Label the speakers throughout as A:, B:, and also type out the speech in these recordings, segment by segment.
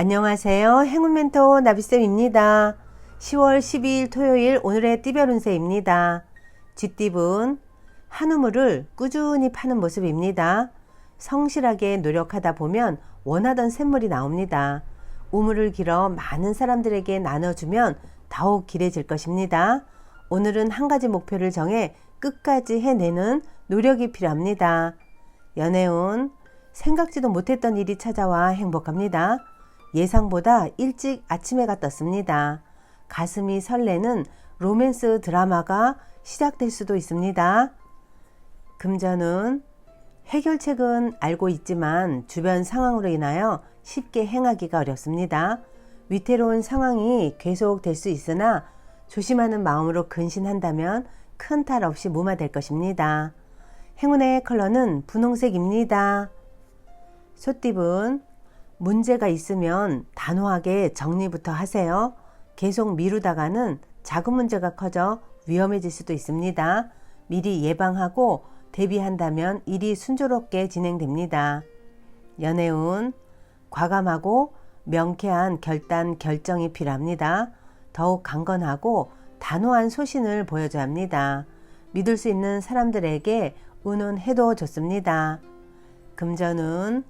A: 안녕하세요. 행운멘토 나비쌤입니다. 10월 12일 토요일 오늘의 띠별 운세입니다. 쥐띠분 한우물을 꾸준히 파는 모습입니다. 성실하게 노력하다 보면 원하던 샘물이 나옵니다. 우물을 길어 많은 사람들에게 나눠주면 더욱 길어질 것입니다. 오늘은 한 가지 목표를 정해 끝까지 해내는 노력이 필요합니다. 연애운 생각지도 못했던 일이 찾아와 행복합니다. 예상보다 일찍 아침해가 떴습니다. 가슴이 설레는 로맨스 드라마가 시작될 수도 있습니다. 금전운 해결책은 알고 있지만 주변 상황으로 인하여 쉽게 행하기가 어렵습니다. 위태로운 상황이 계속될 수 있으나 조심하는 마음으로 근신한다면 큰 탈 없이 무마될 것입니다. 행운의 컬러는 분홍색입니다. 소띠분 문제가 있으면 단호하게 정리부터 하세요. 계속 미루다가는 작은 문제가 커져 위험해질 수도 있습니다. 미리 예방하고 대비한다면 일이 순조롭게 진행됩니다. 연애운 과감하고 명쾌한 결정이 필요합니다. 더욱 강건하고 단호한 소신을 보여줘야 합니다. 믿을 수 있는 사람들에게 의논해도 좋습니다. 금전운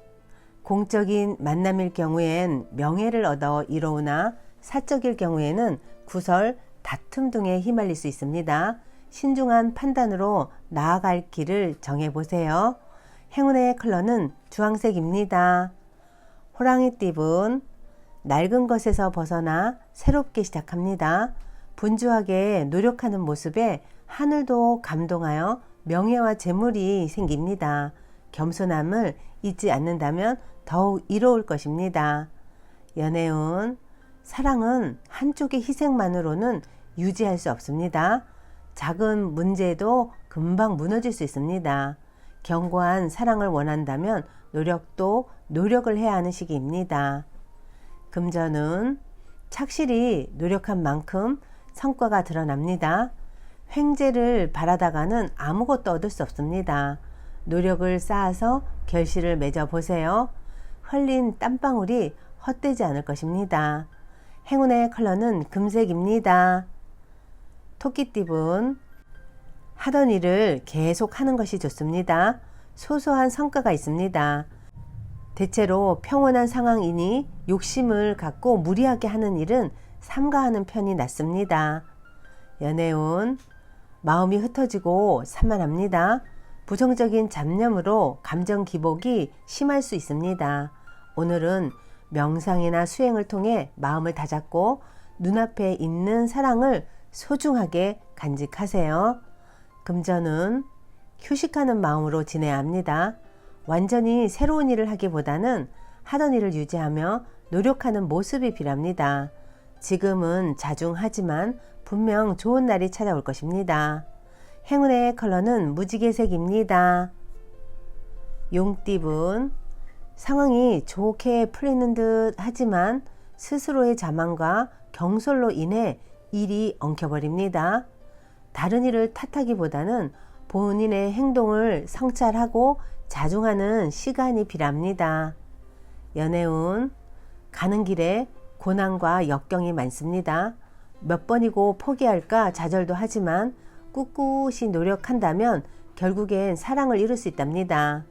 A: 공적인 만남일 경우엔 명예를 얻어 이로우나 사적일 경우에는 구설, 다툼 등에 휘말릴 수 있습니다. 신중한 판단으로 나아갈 길을 정해보세요. 행운의 컬러는 주황색입니다. 호랑이띠분 낡은 것에서 벗어나 새롭게 시작합니다. 분주하게 노력하는 모습에 하늘도 감동하여 명예와 재물이 생깁니다. 겸손함을 잊지 않는다면 더욱 이로울 것입니다. 연애운 사랑은 한쪽의 희생만으로는 유지할 수 없습니다. 작은 문제도 금방 무너질 수 있습니다. 견고한 사랑을 원한다면 노력도 노력을 해야 하는 시기입니다. 금전은 착실히 노력한 만큼 성과가 드러납니다. 횡재를 바라다가는 아무것도 얻을 수 없습니다. 노력을 쌓아서 결실을 맺어보세요. 흘린 땀방울이 헛되지 않을 것입니다. 행운의 컬러는 금색입니다. 토끼띠분 하던 일을 계속 하는 것이 좋습니다. 소소한 성과가 있습니다. 대체로 평온한 상황이니 욕심을 갖고 무리하게 하는 일은 삼가하는 편이 낫습니다. 연애운 마음이 흩어지고 산만합니다. 부정적인 잡념으로 감정 기복이 심할 수 있습니다. 오늘은 명상이나 수행을 통해 마음을 다잡고 눈앞에 있는 사랑을 소중하게 간직하세요. 금전은 휴식하는 마음으로 지내야 합니다. 완전히 새로운 일을 하기보다는 하던 일을 유지하며 노력하는 모습이 필요합니다. 지금은 자중하지만 분명 좋은 날이 찾아올 것입니다. 행운의 컬러는 무지개색입니다. 용띠분 상황이 좋게 풀리는 듯 하지만 스스로의 자만과 경솔로 인해 일이 엉켜버립니다. 다른 일을 탓하기보다는 본인의 행동을 성찰하고 자중하는 시간이 필요합니다. 연애운 가는 길에 고난과 역경이 많습니다. 몇 번이고 포기할까 좌절도 하지만 꿋꿋이 노력한다면 결국엔 사랑을 이룰 수 있답니다.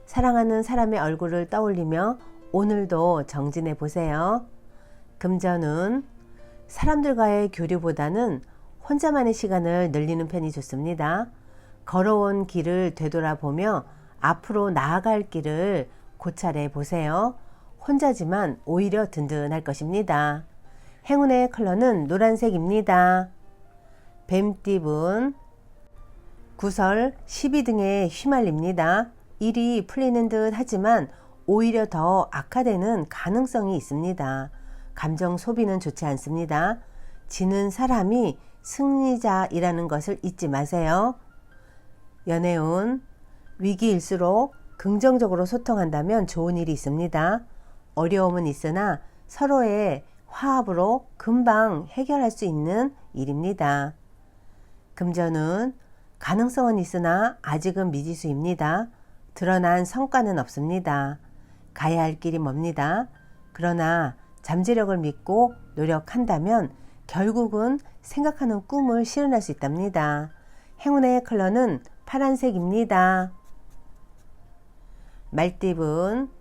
A: 사랑하는 사람의 얼굴을 떠올리며 오늘도 정진해 보세요. 금전운 사람들과의 교류보다는 혼자만의 시간을 늘리는 편이 좋습니다. 걸어온 길을 되돌아보며 앞으로 나아갈 길을 고찰해 보세요. 혼자지만 오히려 든든할 것입니다. 행운의 컬러는 노란색입니다. 뱀띠분 구설, 시비 등에 휘말립니다. 일이 풀리는 듯 하지만 오히려 더 악화되는 가능성이 있습니다. 감정 소비는 좋지 않습니다. 지는 사람이 승리자이라는 것을 잊지 마세요. 연애운 위기일수록 긍정적으로 소통한다면 좋은 일이 있습니다. 어려움은 있으나 서로의 화합으로 금방 해결할 수 있는 일입니다. 금전은 가능성은 있으나 아직은 미지수입니다. 드러난 성과는 없습니다. 가야 할 길이 멉니다. 그러나 잠재력을 믿고 노력한다면 결국은 생각하는 꿈을 실현할 수 있답니다. 행운의 컬러는 파란색입니다. 말띠분,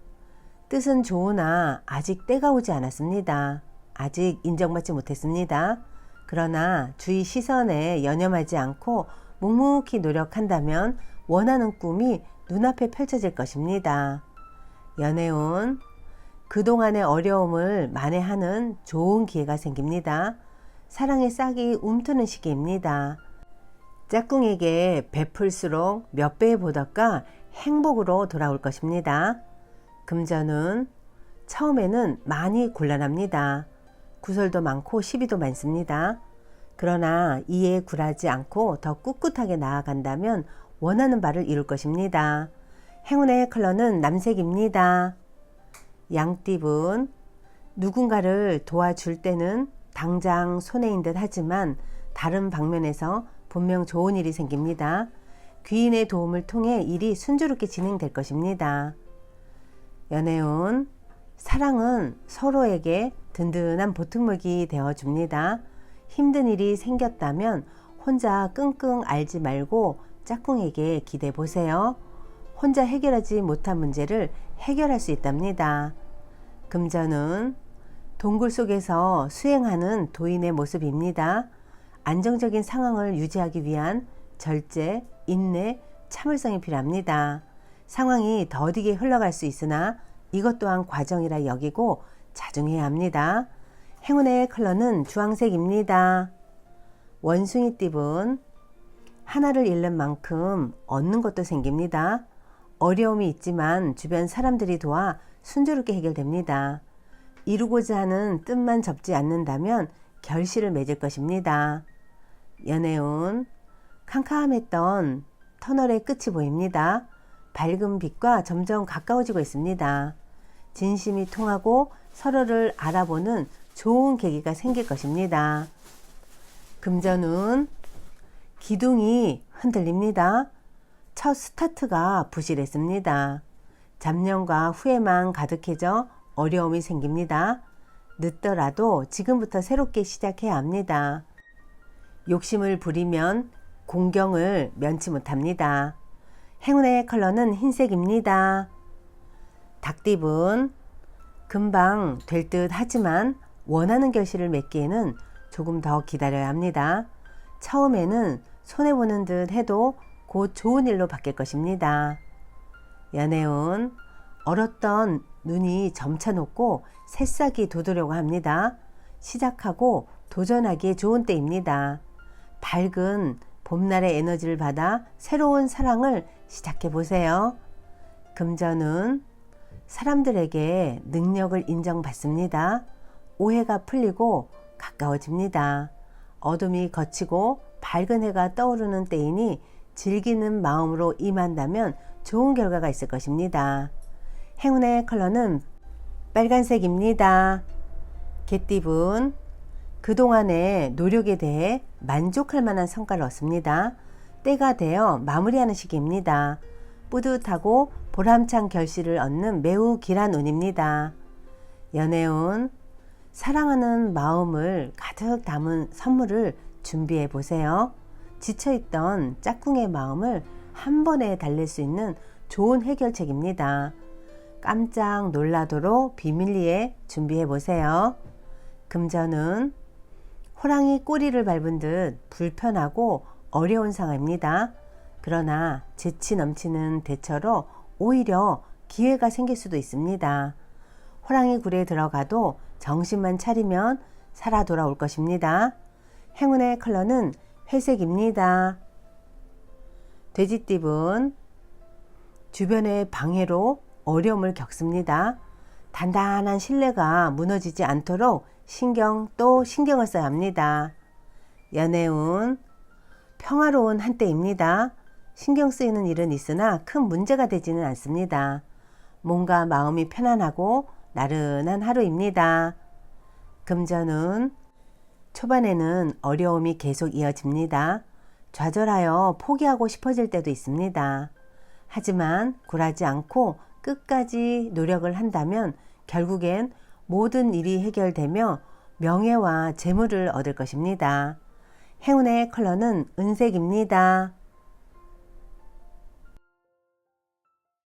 A: 뜻은 좋으나 아직 때가 오지 않았습니다. 아직 인정받지 못했습니다. 그러나 주위 시선에 연연하지 않고 묵묵히 노력한다면 원하는 꿈이 눈앞에 펼쳐질 것입니다. 연애운, 그동안의 어려움을 만회하는 좋은 기회가 생깁니다. 사랑의 싹이 움트는 시기입니다. 짝꿍에게 베풀수록 몇 배의 보답과 행복으로 돌아올 것입니다. 금전운, 처음에는 많이 곤란합니다. 구설도 많고 시비도 많습니다. 그러나 이에 굴하지 않고 더 꿋꿋하게 나아간다면 원하는 바를 이룰 것입니다. 행운의 컬러는 남색입니다. 양띠분, 누군가를 도와줄 때는 당장 손해인 듯 하지만 다른 방면에서 분명 좋은 일이 생깁니다. 귀인의 도움을 통해 일이 순조롭게 진행될 것입니다. 연애운, 사랑은 서로에게 든든한 보탬목이 되어줍니다. 힘든 일이 생겼다면 혼자 끙끙 앓지 말고 짝꿍에게 기대보세요. 혼자 해결하지 못한 문제를 해결할 수 있답니다. 금전운, 동굴 속에서 수행하는 도인의 모습입니다. 안정적인 상황을 유지하기 위한 절제, 인내, 참을성이 필요합니다. 상황이 더디게 흘러갈 수 있으나 이것 또한 과정이라 여기고 자중해야 합니다. 행운의 컬러는 주황색입니다. 원숭이띠분, 하나를 잃는 만큼 얻는 것도 생깁니다. 어려움이 있지만 주변 사람들이 도와 순조롭게 해결됩니다. 이루고자 하는 뜻만 접지 않는다면 결실을 맺을 것입니다. 연애운, 캄캄했던 터널의 끝이 보입니다. 밝은 빛과 점점 가까워지고 있습니다. 진심이 통하고 서로를 알아보는 좋은 계기가 생길 것입니다. 금전운, 기둥이 흔들립니다. 첫 스타트가 부실했습니다. 잡념과 후회만 가득해져 어려움이 생깁니다. 늦더라도 지금부터 새롭게 시작해야 합니다. 욕심을 부리면 공경을 면치 못합니다. 행운의 컬러는 흰색입니다. 닭띠분, 금방 될 듯 하지만 원하는 결실을 맺기에는 조금 더 기다려야 합니다. 처음에는 손해보는 듯 해도 곧 좋은 일로 바뀔 것입니다. 연애운, 얼었던 눈이 점차 녹고 새싹이 돋으려고 합니다. 시작하고 도전하기에 좋은 때입니다. 밝은 봄날의 에너지를 받아 새로운 사랑을 시작해 보세요. 금전운, 사람들에게 능력을 인정받습니다. 오해가 풀리고 가까워집니다. 어둠이 걷히고 밝은 해가 떠오르는 때이니 즐기는 마음으로 임한다면 좋은 결과가 있을 것입니다. 행운의 컬러는 빨간색입니다. 개띠분, 그동안의 노력에 대해 만족할 만한 성과를 얻습니다. 때가 되어 마무리하는 시기입니다. 뿌듯하고 보람찬 결실을 얻는 매우 길한 운입니다. 연애운, 사랑하는 마음을 가득 담은 선물을 준비해 보세요. 지쳐있던 짝꿍의 마음을 한 번에 달랠 수 있는 좋은 해결책입니다. 깜짝 놀라도록 비밀리에 준비해 보세요. 금전은 호랑이 꼬리를 밟은 듯 불편하고 어려운 상황입니다. 그러나 재치 넘치는 대처로 오히려 기회가 생길 수도 있습니다. 호랑이 굴에 들어가도 정신만 차리면 살아 돌아올 것입니다. 행운의 컬러는 회색입니다. 돼지띠분, 주변의 방해로 어려움을 겪습니다. 단단한 신뢰가 무너지지 않도록 신경을 써야 합니다. 연애운, 평화로운 한때입니다. 신경 쓰이는 일은 있으나 큰 문제가 되지는 않습니다. 몸과 마음이 편안하고 나른한 하루입니다. 금전운, 초반에는 어려움이 계속 이어집니다. 좌절하여 포기하고 싶어질 때도 있습니다. 하지만 굴하지 않고 끝까지 노력을 한다면 결국엔 모든 일이 해결되며 명예와 재물을 얻을 것입니다. 행운의 컬러는 은색입니다.